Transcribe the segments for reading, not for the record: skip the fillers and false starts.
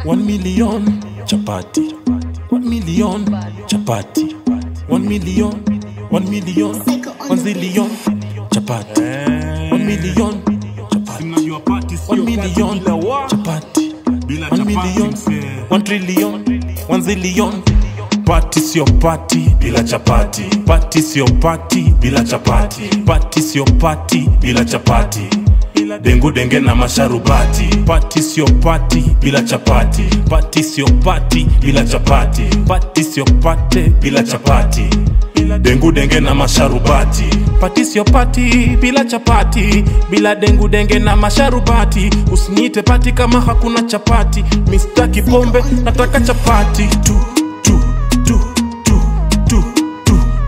1 million chapati, 1 million chapati, 1 million, 1 million, 1 zillion chapati, 1 million chapati, 1 million chapati, 1 million, 1 trillion, 1 zillion. Party sio party bila chapati, party sio party bila chapati, party sio party bila chapati. Dengu denge na masharubati. Party sio party bila chapati, party sio party bila chapati, party sio party bila chapati. Dengu denge na masharubati. Party sio party bila chapati, bila dengu denge na masharubati. Usiniite party kama hakuna chapati. Mistaki pombe, nataka chapati tu.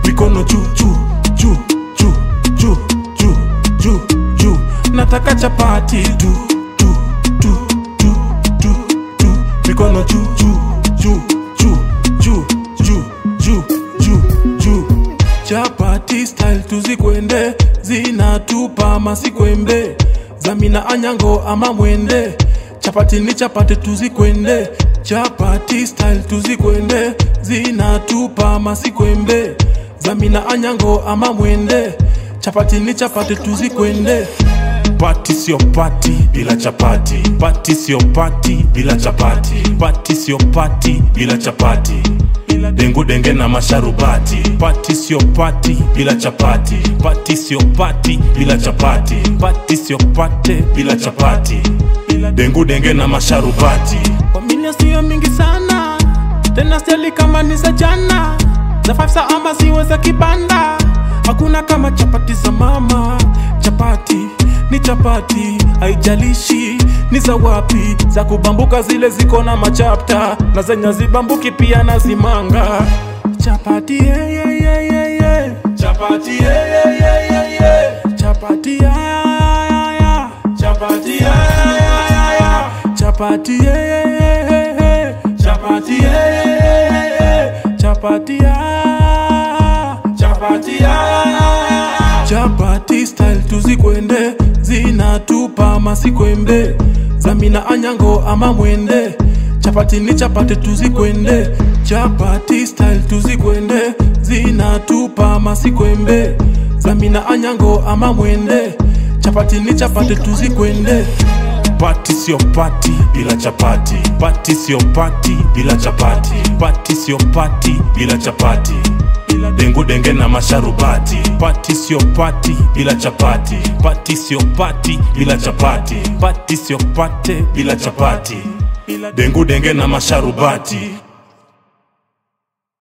Mikono juu juu juu juu juu juu juu juu. Nataka chapati tu tu tu tu tu tu. Mikono juu juu juu juu juu juu juu juu juu. Chapati style tuzikwende, zinatupa masikwembe. Zamina anyango ama mwende, chapati ni chapati tuzikwende. Chapati style tuzikwende, zinatupa masikwembe. Zamina anyango ama mwende, chapati ni chapati tuzikwende. Party sio party bila chapati, party sio party bila chapati, party sio party bila chapati. Dengu denge na masharubati. Party sio party bila chapati, party sio party bila chapati, party sio party bila chapati. Dengu denge na masharubati. Familia sio mingi sana, tena steli kama ni za jana. Za 5 saa ama ziwe za kibanda. Hakuna kama chapati za mama. Chapati ni chapati, haijalishi ni za wapi. Za kubambuka zile ziko na machapta, na zenye zibambuki pia na zimanga. Chapati yeah yeah yeah yeah yeah. Chapati yeah yeah yeah yeah yeah. Chapati yeah yeah yeah. Chapati yeah yeah yeah yeah. Chapati yeah yeah yeah yeah. Chapati yeah yeah yeah yeah. Chapati yeah. Chapati yeah. Chapati style tuzikwende, zinatupa masikwembe. Zamina anyango ama mwende, chapati ni chapati tuzikwende. Chapati style tuzikwende, zinatupa masikwembe. Zamina anyango ama mwende, chapati ni chapati tuzikwende. Party sio party bila chapati, party sio party bila chapati, party sio party bila chapati. Dengu denge na masharubati. Party sio party bila chapati, party sio party bila chapati, party sio party bila chapati. Dengu denge na masharubati.